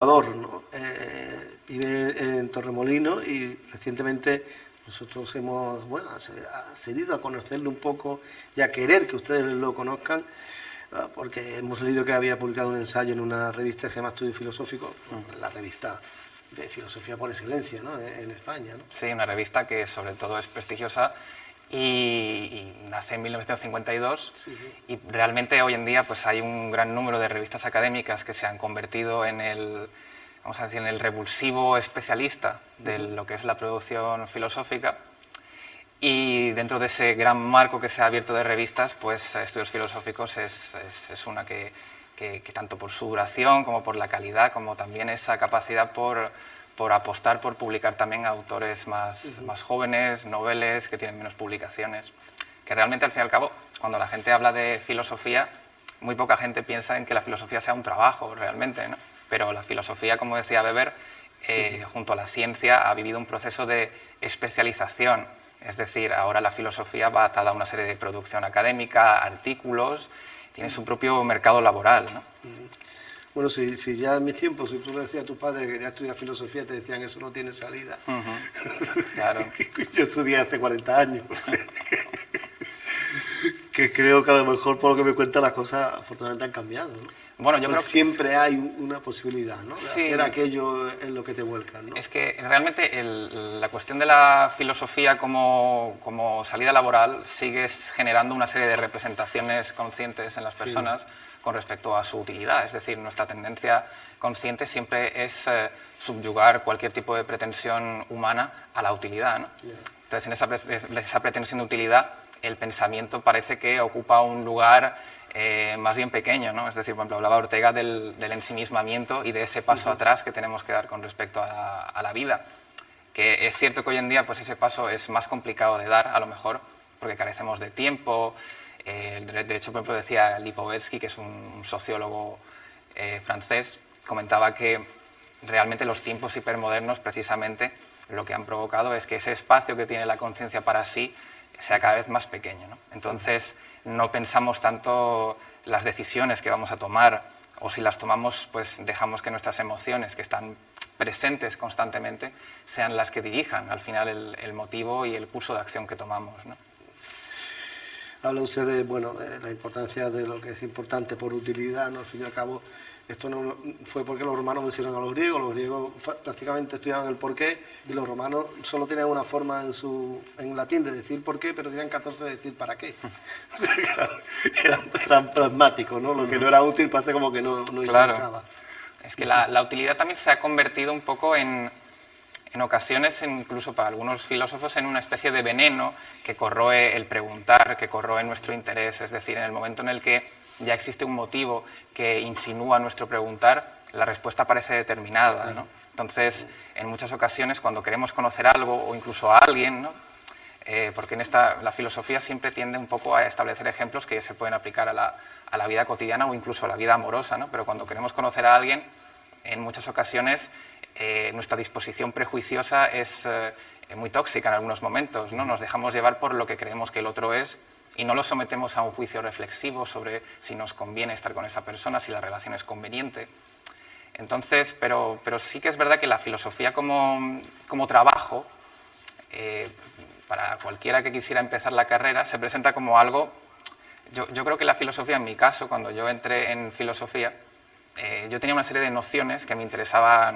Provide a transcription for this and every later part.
¿no? Vive en Torremolinos y recientemente nosotros hemos accedido a conocerlo un poco y a querer que ustedes lo conozcan, porque hemos leído que había publicado un ensayo en una revista que se llama Estudio Filosófico, la revista de filosofía por excelencia, ¿no? En España, ¿no? Sí, una revista que sobre todo es prestigiosa y nace en 1952. Sí, sí. Y realmente hoy en día pues hay un gran número de revistas académicas que se han convertido en el, vamos a decir, en el revulsivo especialista de lo que es la producción filosófica. Y dentro de ese gran marco que se ha abierto de revistas, pues Estudios Filosóficos es una que tanto por su duración como por la calidad, como también esa capacidad por apostar por publicar también a autores más jóvenes, noveles, que tienen menos publicaciones. Que realmente, al fin y al cabo, cuando la gente habla de filosofía, muy poca gente piensa en que la filosofía sea un trabajo realmente, ¿no? Pero la filosofía, como decía Weber, junto a la ciencia ha vivido un proceso de especialización. Es decir, ahora la filosofía va atada a una serie de producción académica, artículos, tiene su propio mercado laboral, ¿no? Bueno, si ya en mis tiempos, si tú le decías a tu padre que querías estudiar filosofía, te decían eso no tiene salida. Claro. Yo estudié hace 40 años. O sea, que creo que a lo mejor por lo que me cuentan las cosas afortunadamente han cambiado, ¿no? Bueno, yo creo que siempre hay una posibilidad, ¿no? De sí, hacer aquello en lo que te vuelcas, ¿no? Es que realmente la cuestión de la filosofía como salida laboral sigue generando una serie de representaciones conscientes en las personas con respecto a su utilidad. Es decir, nuestra tendencia consciente siempre es subyugar cualquier tipo de pretensión humana a la utilidad, ¿no? Entonces, en esa pretensión de utilidad, el pensamiento parece que ocupa un lugar más bien pequeño, ¿no? Es decir, por ejemplo, hablaba Ortega del ensimismamiento y de ese paso atrás que tenemos que dar con respecto a la vida. Que es cierto que hoy en día pues ese paso es más complicado de dar, a lo mejor, porque carecemos de tiempo. De hecho, por ejemplo, decía Lipovetsky, que es un sociólogo francés, comentaba que realmente los tiempos hipermodernos, precisamente, lo que han provocado es que ese espacio que tiene la conciencia para sí sea cada vez más pequeño, ¿no? Entonces, no pensamos tanto las decisiones que vamos a tomar, o si las tomamos, pues dejamos que nuestras emociones, que están presentes constantemente, sean las que dirijan al final el motivo y el curso de acción que tomamos, ¿no? Habla usted de la importancia de lo que es importante por utilidad, ¿no? Al fin y al cabo, esto no fue porque los romanos vencieron a los griegos prácticamente estudiaban el porqué, y los romanos solo tenían una forma en latín de decir por qué, pero tenían 14 de decir para qué. O sea, eran pragmáticos, ¿no? Lo que no era útil parece como que no interesaba. Es que la utilidad también se ha convertido un poco en ocasiones, incluso para algunos filósofos, en una especie de veneno que corroe el preguntar, que corroe nuestro interés. Es decir, en el momento en el que ya existe un motivo que insinúa nuestro preguntar, la respuesta parece determinada, ¿no? Entonces, en muchas ocasiones, cuando queremos conocer algo o incluso a alguien, ¿no? Porque la filosofía siempre tiende un poco a establecer ejemplos que se pueden aplicar a la vida cotidiana o incluso a la vida amorosa, ¿no? Pero cuando queremos conocer a alguien, en muchas ocasiones nuestra disposición prejuiciosa es muy tóxica en algunos momentos, ¿no? Nos dejamos llevar por lo que creemos que el otro es y no lo sometemos a un juicio reflexivo sobre si nos conviene estar con esa persona, si la relación es conveniente. Entonces, pero sí que es verdad que la filosofía como trabajo, para cualquiera que quisiera empezar la carrera, se presenta como algo... Yo creo que la filosofía, en mi caso, cuando yo entré en filosofía, yo tenía una serie de nociones que me interesaba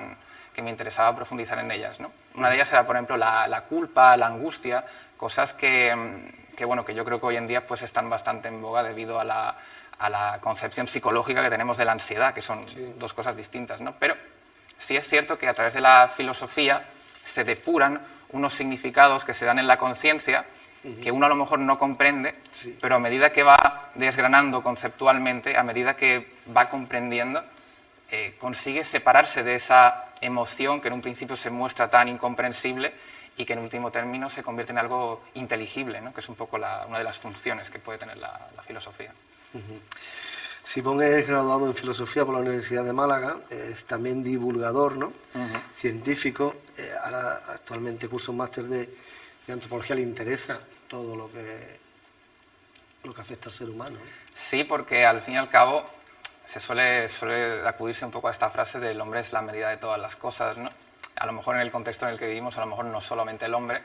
profundizar en ellas, ¿no? Una de ellas era, por ejemplo, la culpa, la angustia, cosas que yo creo que hoy en día pues, están bastante en boga debido a la concepción psicológica que tenemos de la ansiedad, que son dos cosas distintas, ¿no? Pero sí es cierto que a través de la filosofía se depuran unos significados que se dan en la conciencia que uno a lo mejor no comprende, pero a medida que va desgranando conceptualmente, a medida que va comprendiendo, consigue separarse de esa emoción que en un principio se muestra tan incomprensible y que en último término se convierte en algo inteligible, ¿no? Que es un poco una de las funciones que puede tener la filosofía. Simón es graduado en filosofía por la Universidad de Málaga, es también divulgador, ¿no? Científico, ahora actualmente cursa un máster de antropología, le interesa todo lo que afecta al ser humano, ¿no? Sí, porque al fin y al cabo se suele acudirse un poco a esta frase del hombre es la medida de todas las cosas, ¿no? A lo mejor en el contexto en el que vivimos, a lo mejor no solamente el hombre,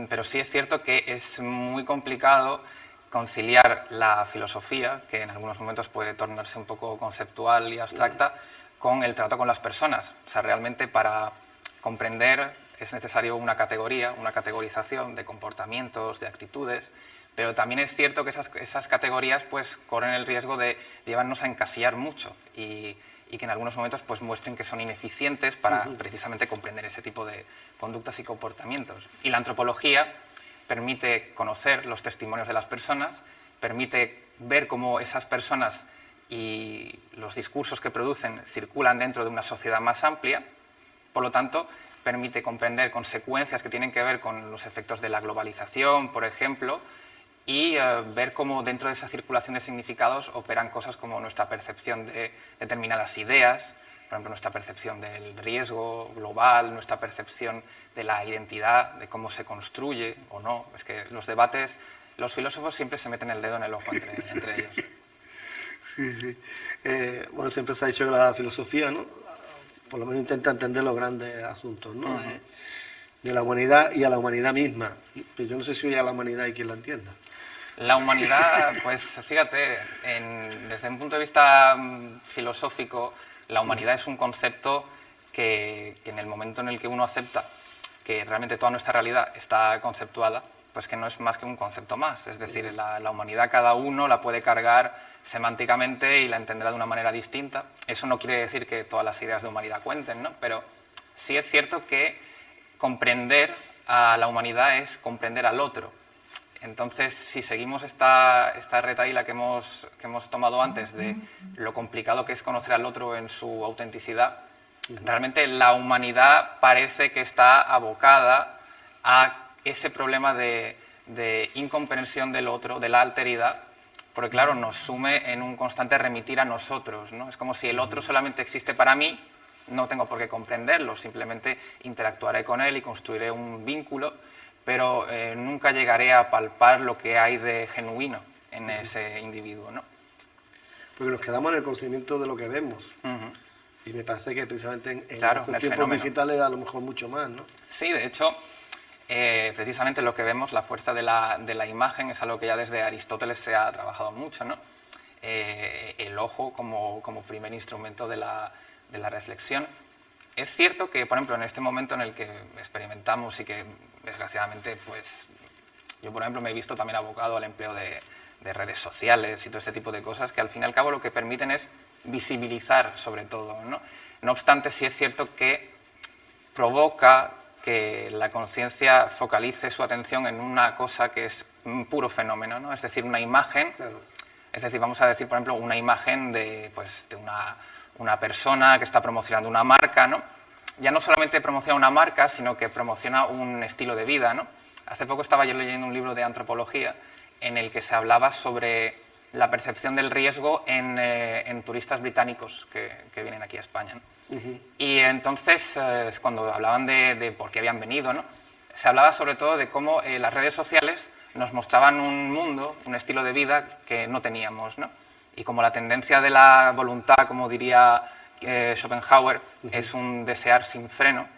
pero sí es cierto que es muy complicado conciliar la filosofía, que en algunos momentos puede tornarse un poco conceptual y abstracta, con el trato con las personas. O sea, realmente para comprender es necesario una categoría, una categorización de comportamientos, de actitudes, pero también es cierto que esas categorías pues, corren el riesgo de llevarnos a encasillar mucho y que en algunos momentos pues, muestren que son ineficientes para precisamente comprender ese tipo de conductas y comportamientos. Y la antropología permite conocer los testimonios de las personas, permite ver cómo esas personas y los discursos que producen circulan dentro de una sociedad más amplia, por lo tanto, permite comprender consecuencias que tienen que ver con los efectos de la globalización, por ejemplo, y ver cómo dentro de esa circulación de significados operan cosas como nuestra percepción de determinadas ideas, por ejemplo, nuestra percepción del riesgo global, nuestra percepción de la identidad, de cómo se construye o no. Es que los debates, los filósofos siempre se meten el dedo en el ojo entre ellos. Sí, sí. Bueno, siempre se ha dicho que la filosofía, ¿no?, por lo menos intenta entender los grandes asuntos, ¿no?, de la humanidad y a la humanidad misma. Pero yo no sé si hoy a la humanidad hay quien la entienda. La humanidad, pues fíjate, desde un punto de vista filosófico, la humanidad es un concepto que en el momento en el que uno acepta que realmente toda nuestra realidad está conceptuada, pues que no es más que un concepto más. Es decir, la humanidad cada uno la puede cargar semánticamente y la entenderá de una manera distinta. Eso no quiere decir que todas las ideas de humanidad cuenten, ¿no? Pero sí es cierto que comprender a la humanidad es comprender al otro. Entonces, si seguimos esta retahíla que hemos tomado antes de lo complicado que es conocer al otro en su autenticidad, realmente la humanidad parece que está abocada a ese problema de incomprensión del otro, de la alteridad, porque claro, nos sume en un constante remitir a nosotros, ¿no? Es como si el otro solamente existe para mí, no tengo por qué comprenderlo, simplemente interactuaré con él y construiré un vínculo, pero nunca llegaré a palpar lo que hay de genuino en ese individuo, ¿no? Porque nos quedamos en el conocimiento de lo que vemos. Y me parece que precisamente en claro, estos tiempos fenómeno digitales a lo mejor mucho más, ¿no? Sí, de hecho, precisamente lo que vemos, la fuerza de la imagen, es algo que ya desde Aristóteles se ha trabajado mucho, ¿no? El ojo como primer instrumento de la reflexión. Es cierto que, por ejemplo, en este momento en el que experimentamos y que, desgraciadamente, pues yo, por ejemplo, me he visto también abocado al empleo de redes sociales y todo este tipo de cosas que, al fin y al cabo, lo que permiten es visibilizar, sobre todo, ¿no? No obstante, sí es cierto que provoca que la conciencia focalice su atención en una cosa que es un puro fenómeno, ¿no? Es decir, una imagen, Claro. es decir, vamos a decir, por ejemplo, una imagen de una persona que está promocionando una marca, ¿no? Ya no solamente promociona una marca, sino que promociona un estilo de vida, ¿no? Hace poco estaba yo leyendo un libro de antropología en el que se hablaba sobre la percepción del riesgo en turistas británicos que vienen aquí a España, ¿no? Y entonces, cuando hablaban de por qué habían venido, ¿no?, se hablaba sobre todo de cómo las redes sociales nos mostraban un mundo, un estilo de vida que no teníamos, ¿no? Y como la tendencia de la voluntad, como diría Schopenhauer, es un desear sin freno,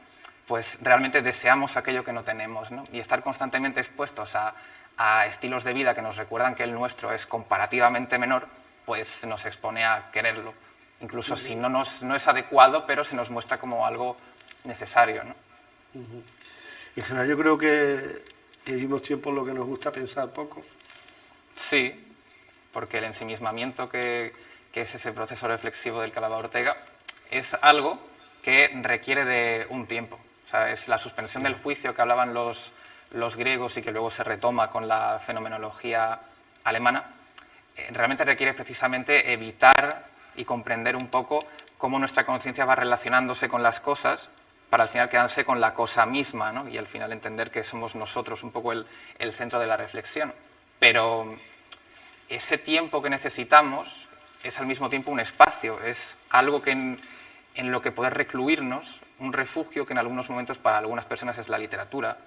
pues realmente deseamos aquello que no tenemos, ¿no? Y estar constantemente expuestos a estilos de vida que nos recuerdan que el nuestro es comparativamente menor, pues nos expone a quererlo. Incluso si no es adecuado, pero se nos muestra como algo necesario, ¿no? En general yo creo que vivimos tiempos en lo que nos gusta pensar poco. Sí, porque el ensimismamiento que es ese proceso reflexivo del que hablaba Ortega es algo que requiere de un tiempo. O sea, es la suspensión del juicio que hablaban los griegos y que luego se retoma con la fenomenología alemana. Realmente requiere precisamente evitar y comprender un poco cómo nuestra conciencia va relacionándose con las cosas para al final quedarse con la cosa misma, ¿no? Y al final entender que somos nosotros un poco el centro de la reflexión. Pero ese tiempo que necesitamos es al mismo tiempo un espacio, es algo que en lo que poder recluirnos, un refugio que en algunos momentos para algunas personas es la literatura,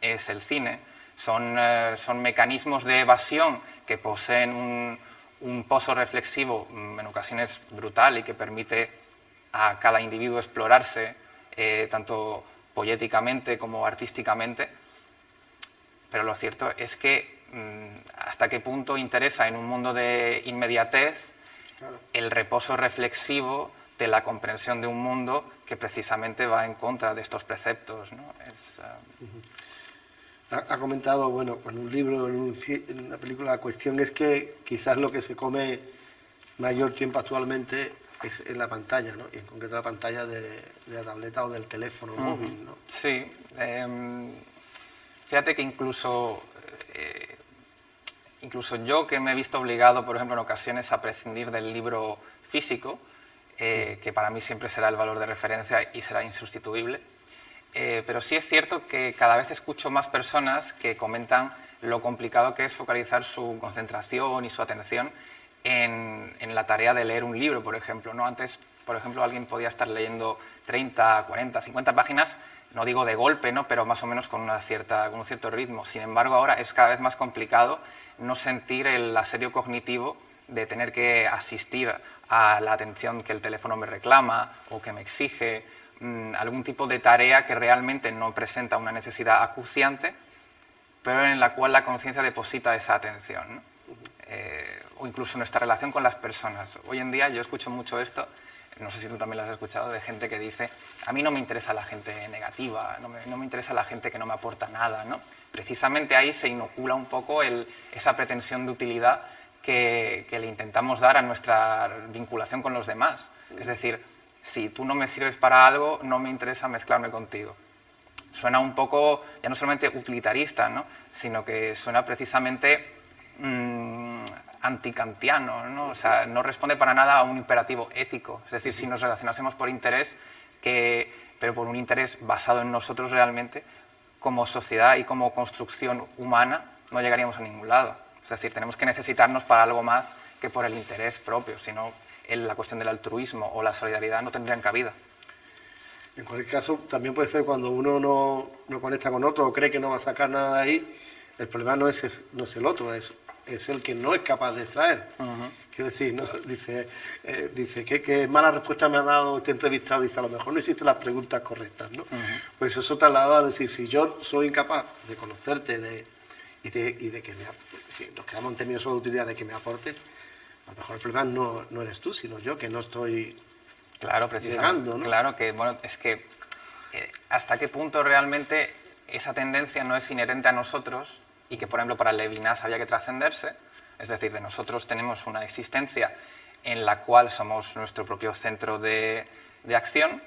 es el cine, son mecanismos de evasión que poseen un pozo reflexivo en ocasiones brutal y que permite a cada individuo explorarse tanto poéticamente como artísticamente, pero lo cierto es que hasta qué punto interesa en un mundo de inmediatez el reposo reflexivo de la comprensión de un mundo que precisamente va en contra de estos preceptos, ¿no? Ha comentado, bueno, en un libro, en una película, la cuestión es que quizás lo que se come mayor tiempo actualmente es en la pantalla, ¿no? Y en concreto la pantalla de la tableta o del teléfono móvil, ¿no? Sí. Fíjate que incluso yo, que me he visto obligado, por ejemplo, en ocasiones a prescindir del libro físico, que para mí siempre será el valor de referencia y será insustituible, pero sí es cierto que cada vez escucho más personas que comentan lo complicado que es focalizar su concentración y su atención en la tarea de leer un libro, por ejemplo, ¿no? Antes, por ejemplo, alguien podía estar leyendo 30, 40, 50 páginas, no digo de golpe, ¿no? Pero más o menos con un cierto ritmo. Sin embargo, ahora es cada vez más complicado no sentir el asedio cognitivo de tener que asistir a la atención que el teléfono me reclama o que me exige, algún tipo de tarea que realmente no presenta una necesidad acuciante, pero en la cual la conciencia deposita esa atención, ¿no? O incluso nuestra relación con las personas. Hoy en día yo escucho mucho esto, no sé si tú también lo has escuchado, de gente que dice: a mí no me interesa la gente negativa, no me interesa la gente que no me aporta nada, ¿no? Precisamente ahí se inocula un poco esa pretensión de utilidad que le intentamos dar a nuestra vinculación con los demás. Es decir, si tú no me sirves para algo, no me interesa mezclarme contigo. Suena un poco, ya no solamente utilitarista, ¿no? Sino que suena precisamente antikantiano, ¿no? O sea, no responde para nada a un imperativo ético. Es decir, si nos relacionásemos por interés, pero por un interés basado en nosotros realmente, como sociedad y como construcción humana, no llegaríamos a ningún lado. Es decir, tenemos que necesitarnos para algo más que por el interés propio, sino la cuestión del altruismo o la solidaridad no tendrían cabida. En cualquier caso, también puede ser cuando uno no conecta con otro o cree que no va a sacar nada de ahí, el problema no es el otro, es el que no es capaz de extraer. Quiero decir, ¿no? Dice que mala respuesta me ha dado este entrevistado, dice: a lo mejor no hiciste las preguntas correctas, ¿no? Pues eso trasladado a decir, si yo soy incapaz de conocerte y de que si nos quedamos en términos de utilidad, de que me aporte, a lo mejor el problema no eres tú, sino yo, que no estoy llegando, ¿no? Claro, que bueno, es que hasta qué punto realmente esa tendencia no es inherente a nosotros y que, por ejemplo, para Levinas había que trascenderse. Es decir, de nosotros tenemos una existencia en la cual somos nuestro propio centro de acción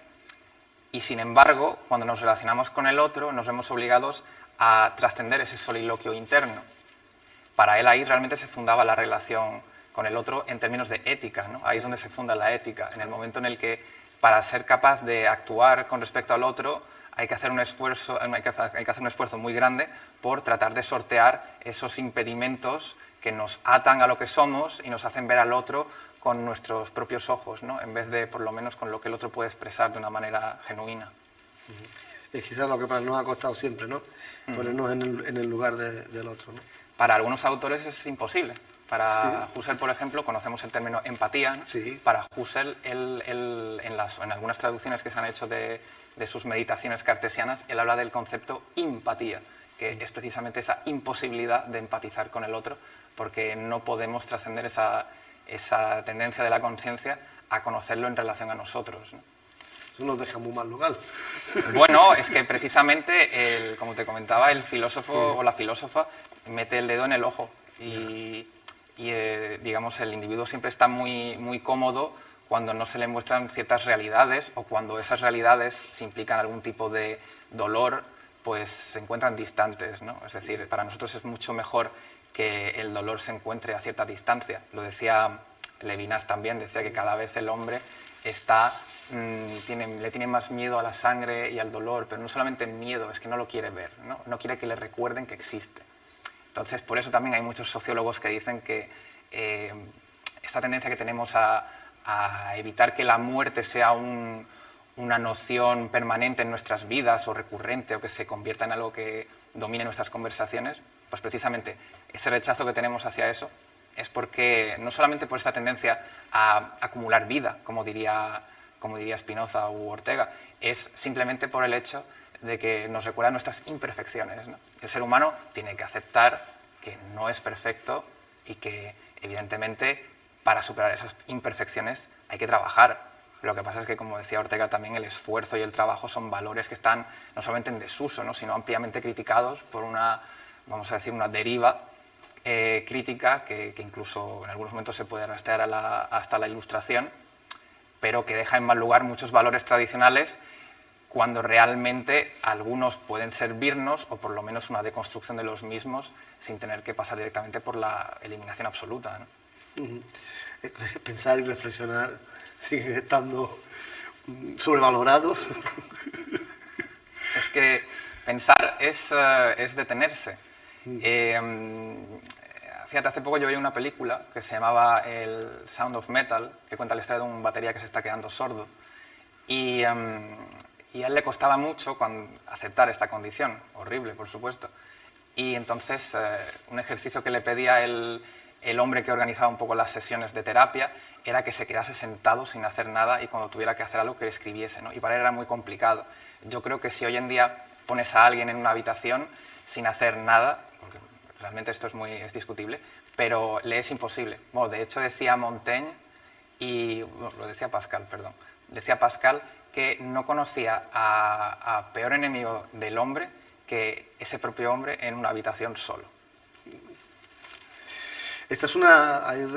y, sin embargo, cuando nos relacionamos con el otro, nos vemos obligados a trascender ese soliloquio interno. Para él ahí realmente se fundaba la relación con el otro en términos de ética, ¿no? Ahí es donde se funda la ética, en el momento en el que, para ser capaz de actuar con respecto al otro, hay que hacer un esfuerzo muy grande por tratar de sortear esos impedimentos que nos atan a lo que somos y nos hacen ver al otro con nuestros propios ojos, ¿no? En vez de, por lo menos, con lo que el otro puede expresar de una manera genuina. Es quizás lo que nos ha costado siempre, ¿no? Ponernos en el lugar del otro, ¿no? Para algunos autores es imposible. Para Husserl, por ejemplo, conocemos el término empatía, ¿no? Sí. Para Husserl, en algunas traducciones que se han hecho de sus meditaciones cartesianas, él habla del concepto empatía, que es precisamente esa imposibilidad de empatizar con el otro, porque no podemos trascender esa tendencia de la conciencia a conocerlo en relación a nosotros, ¿no? Eso nos deja muy mal lugar. Bueno, es que precisamente, como te comentaba, el filósofo o la filósofa mete el dedo en el ojo y digamos, el individuo siempre está muy, muy cómodo cuando no se le muestran ciertas realidades o cuando esas realidades, si implican algún tipo de dolor, pues se encuentran distantes, ¿no? Es decir, para nosotros es mucho mejor que el dolor se encuentre a cierta distancia. Lo decía Levinas también, decía que cada vez el hombre le tiene más miedo a la sangre y al dolor, pero no solamente miedo, es que no lo quiere ver, ¿no? No quiere que le recuerden que existe. Entonces, por eso también hay muchos sociólogos que dicen que esta tendencia que tenemos a evitar que la muerte sea una noción permanente en nuestras vidas o recurrente o que se convierta en algo que domine nuestras conversaciones, pues precisamente ese rechazo que tenemos hacia eso es porque, no solamente por esta tendencia a acumular vida, como diría Spinoza u Ortega, es simplemente por el hecho de que nos recuerda nuestras imperfecciones, ¿no? El ser humano tiene que aceptar que no es perfecto y que, evidentemente, para superar esas imperfecciones hay que trabajar. Lo que pasa es que, como decía Ortega también, el esfuerzo y el trabajo son valores que están no solamente en desuso, ¿no?, sino ampliamente criticados por una, vamos a decir, una deriva crítica que incluso en algunos momentos se puede rastrear hasta la Ilustración, pero que deja en mal lugar muchos valores tradicionales cuando realmente algunos pueden servirnos, o por lo menos una deconstrucción de los mismos, sin tener que pasar directamente por la eliminación absoluta, ¿no? Pensar y reflexionar sigue estando sobrevalorado. Es que pensar es detenerse. Fíjate, hace poco yo vi una película que se llamaba El Sound of Metal, que cuenta la historia de un batería que se está quedando sordo. Y a él le costaba mucho aceptar esta condición, horrible, por supuesto. Y entonces un ejercicio que le pedía el hombre que organizaba un poco las sesiones de terapia era que se quedase sentado sin hacer nada y cuando tuviera que hacer algo que escribiese, ¿no? Y para él era muy complicado. Yo creo que si hoy en día pones a alguien en una habitación sin hacer nada, porque realmente esto es discutible, pero le es imposible. Bueno, de hecho decía Montaigne, lo decía Pascal, perdón, decía Pascal que no conocía a peor enemigo del hombre que ese propio hombre en una habitación solo. Hay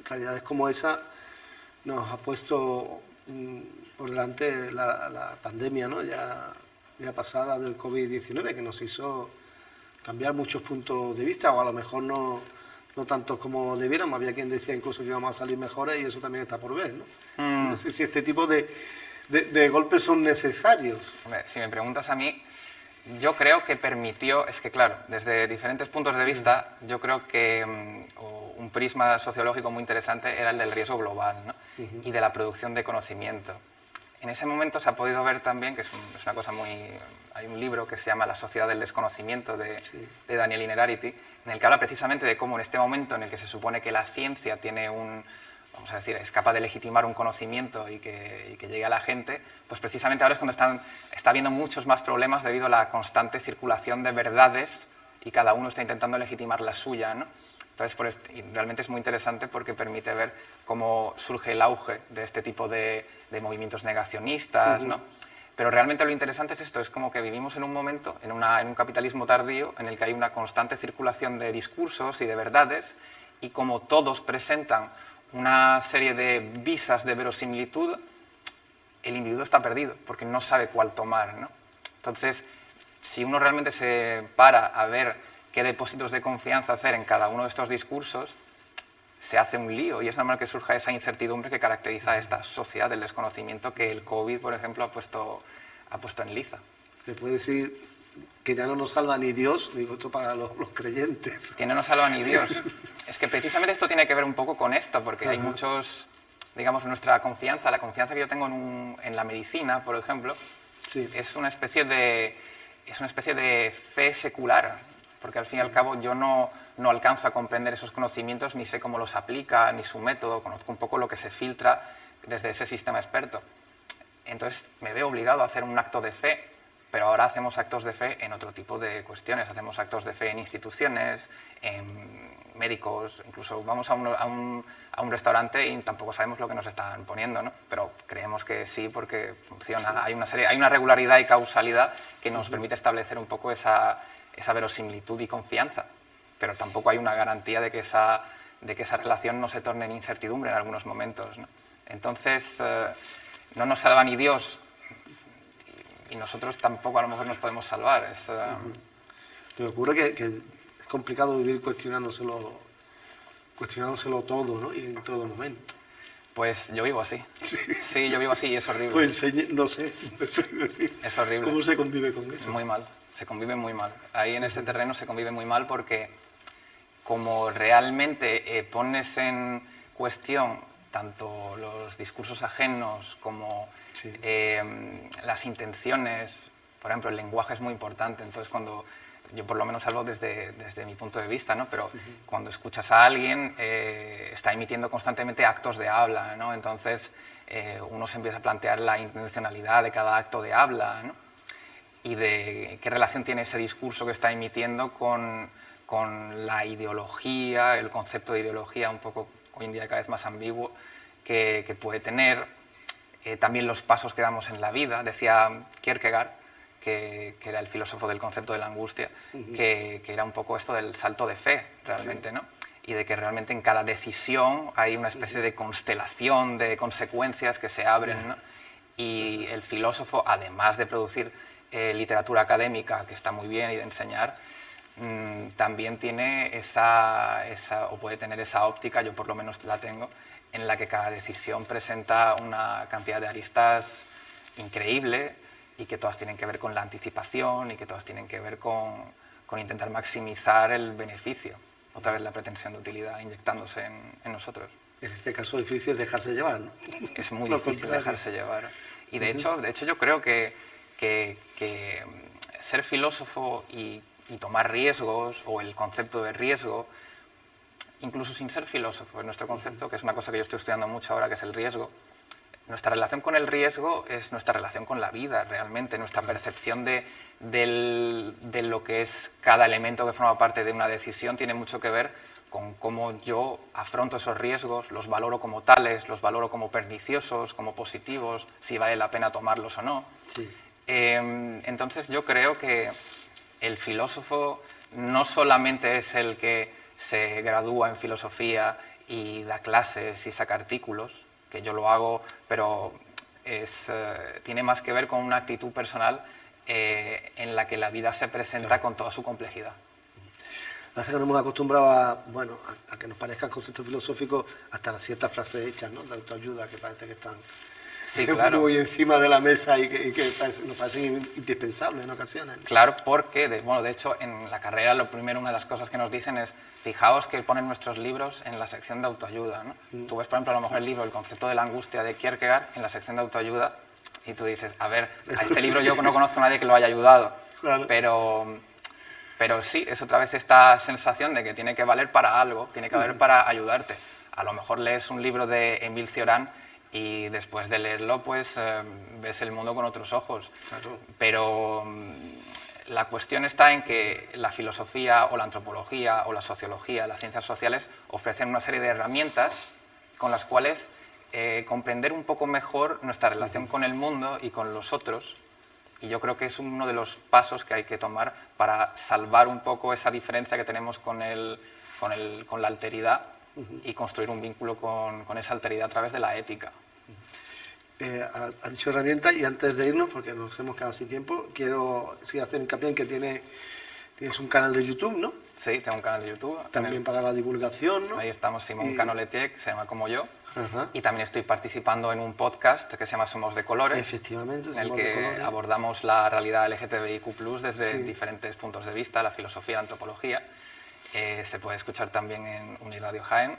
realidades como esa, nos ha puesto por delante la pandemia, ¿no?, ya pasada del COVID-19, que nos hizo cambiar muchos puntos de vista, o a lo mejor no tantos como debiéramos. Había quien decía incluso que íbamos a salir mejores y eso también está por ver, ¿no? No sé si este tipo de golpes son necesarios. Hombre, si me preguntas a mí, yo creo que permitió, es que claro, desde diferentes puntos de vista, yo creo que un prisma sociológico muy interesante era el del riesgo global, ¿no? Y de la producción de conocimiento. En ese momento se ha podido ver también, que es una cosa muy... Hay un libro que se llama La sociedad del desconocimiento de Daniel Innerarity, en el que habla precisamente de cómo en este momento en el que se supone que la ciencia tiene vamos a decir, es capaz de legitimar un conocimiento y que llegue a la gente, pues precisamente ahora es cuando está habiendo muchos más problemas debido a la constante circulación de verdades y cada uno está intentando legitimar la suya, ¿no? Entonces, y realmente es muy interesante porque permite ver cómo surge el auge de este tipo de movimientos negacionistas, ¿no? Pero realmente lo interesante es esto, es como que vivimos en un momento, en un capitalismo tardío, en el que hay una constante circulación de discursos y de verdades, y como todos presentan una serie de visas de verosimilitud, el individuo está perdido, porque no sabe cuál tomar, ¿no? Entonces, si uno realmente se para a ver qué depósitos de confianza hacer en cada uno de estos discursos, se hace un lío y es normal que surja esa incertidumbre que caracteriza a esta sociedad del desconocimiento que el COVID, por ejemplo, ha puesto en liza. Se puede decir que ya no nos salva ni Dios, digo esto para los creyentes. Que no nos salva ni Dios. Es que precisamente esto tiene que ver un poco con esto, porque hay muchos, digamos, nuestra confianza, la confianza que yo tengo en la medicina, por ejemplo, es una especie de fe secular, porque al fin y al cabo yo no alcanzo a comprender esos conocimientos, ni sé cómo los aplica, ni su método, conozco un poco lo que se filtra desde ese sistema experto. Entonces me veo obligado a hacer un acto de fe, pero ahora hacemos actos de fe en otro tipo de cuestiones, hacemos actos de fe en instituciones, en médicos, incluso vamos a un restaurante y tampoco sabemos lo que nos están poniendo, ¿no? Pero creemos que sí porque funciona, hay una regularidad y causalidad que nos permite establecer un poco esa verosimilitud y confianza, pero tampoco hay una garantía de que esa relación no se torne en incertidumbre en algunos momentos, ¿no? Entonces, no nos salva ni Dios y nosotros tampoco a lo mejor nos podemos salvar. Me ocurre que es complicado vivir cuestionándoselo todo, ¿no? Y en todo momento. Pues yo vivo así. Sí, yo vivo así y es horrible. Pues no sé. Es horrible. ¿Cómo se convive con eso? Muy mal. Se convive muy mal. Ahí en ese terreno se convive muy mal porque como realmente pones en cuestión tanto los discursos ajenos como las intenciones, por ejemplo, el lenguaje es muy importante. Entonces, cuando yo por lo menos hablo desde mi punto de vista, ¿no? Pero cuando escuchas a alguien está emitiendo constantemente actos de habla, ¿no? Entonces uno se empieza a plantear la intencionalidad de cada acto de habla, ¿no? Y de qué relación tiene ese discurso que está emitiendo con la ideología, el concepto de ideología un poco hoy en día cada vez más ambiguo que puede tener, también los pasos que damos en la vida. Decía Kierkegaard, que era el filósofo del concepto de la angustia, que era un poco esto del salto de fe, realmente, ¿no? Y de que realmente en cada decisión hay una especie de constelación de consecuencias que se abren, ¿no? Y el filósofo, además de producir literatura académica, que está muy bien, y de enseñar, también tiene o puede tener esa óptica, yo por lo menos la tengo, en la que cada decisión presenta una cantidad de aristas increíble y que todas tienen que ver con la anticipación y que todas tienen que ver con intentar maximizar el beneficio. Otra vez la pretensión de utilidad inyectándose en nosotros. En este caso difícil es dejarse llevar, ¿no? Es muy difícil dejarse llevar. Y de hecho yo creo que ser filósofo y tomar riesgos, o el concepto de riesgo, incluso sin ser filósofo, nuestro concepto, que es una cosa que yo estoy estudiando mucho ahora, que es el riesgo, nuestra relación con el riesgo es nuestra relación con la vida, realmente, nuestra percepción de lo que es cada elemento que forma parte de una decisión tiene mucho que ver con cómo yo afronto esos riesgos, los valoro como tales, los valoro como perniciosos, como positivos, si vale la pena tomarlos o no. Sí. Entonces yo creo que el filósofo no solamente es el que se gradúa en filosofía y da clases y saca artículos, que yo lo hago, pero tiene más que ver con una actitud personal en la que la vida se presenta con toda su complejidad. Pasa que nos hemos acostumbrado a que nos parezcan conceptos filosóficos hasta las ciertas frases hechas, ¿no?, de autoayuda, que parece que están muy encima de la mesa y que nos parecen indispensables en ocasiones, ¿no? Claro, porque, de hecho, en la carrera lo primero, una de las cosas que nos dicen es: fijaos que ponen nuestros libros en la sección de autoayuda, ¿no? Tú ves, por ejemplo, a lo mejor el libro El concepto de la angustia de Kierkegaard en la sección de autoayuda y tú dices, a ver, a este libro yo no conozco a nadie que lo haya ayudado, claro. Pero sí, es otra vez esta sensación de que tiene que valer para algo, tiene que valer para ayudarte. A lo mejor lees un libro de Émile Cioran y después de leerlo, pues ves el mundo con otros ojos. Claro. Pero la cuestión está en que la filosofía o la antropología o la sociología, las ciencias sociales, ofrecen una serie de herramientas con las cuales comprender un poco mejor nuestra relación con el mundo y con los otros. Y yo creo que es uno de los pasos que hay que tomar para salvar un poco esa diferencia que tenemos con la alteridad y construir un vínculo con esa alteridad a través de la ética. Ha dicho herramienta, y antes de irnos, porque nos hemos quedado sin tiempo, quiero hacer hincapié en que tienes un canal de YouTube, ¿no? Sí, tengo un canal de YouTube. También para la divulgación, ¿no? Ahí estamos, Simón Cano Letier, que se llama Como Yo. Y también estoy participando en un podcast que se llama Somos de Colores. Efectivamente, en el que abordamos la realidad LGTBIQ+, desde diferentes puntos de vista, la filosofía, la antropología. Se puede escuchar también en Uniradio Jaén.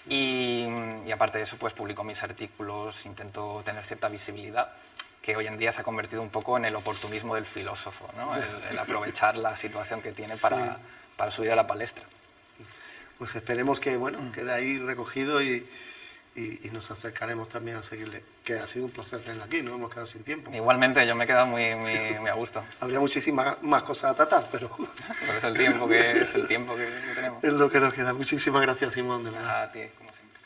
Y aparte de eso, pues publico mis artículos, intento tener cierta visibilidad, que hoy en día se ha convertido un poco en el oportunismo del filósofo, ¿no? el aprovechar la situación que tiene para subir a la palestra. Pues esperemos que quede ahí recogido y nos acercaremos también a seguirle, que ha sido un placer tenerla aquí, no hemos quedado sin tiempo. Igualmente, yo me he quedado muy a gusto. Habría muchísimas más cosas a tratar, pero es el tiempo que tenemos. Es lo que nos queda. Muchísimas gracias, Simón, de verdad. A ti, como siempre.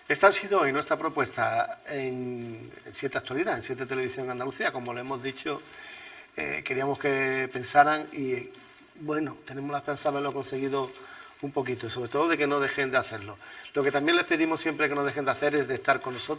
Esta ha sido hoy nuestra propuesta en 7 Actualidad, en 7 Televisión Andalucía. Como le hemos dicho, queríamos que pensaran y, tenemos la esperanza de haberlo conseguido un poquito, y sobre todo de que no dejen de hacerlo. Lo que también les pedimos siempre que no dejen de hacer es de estar con nosotros.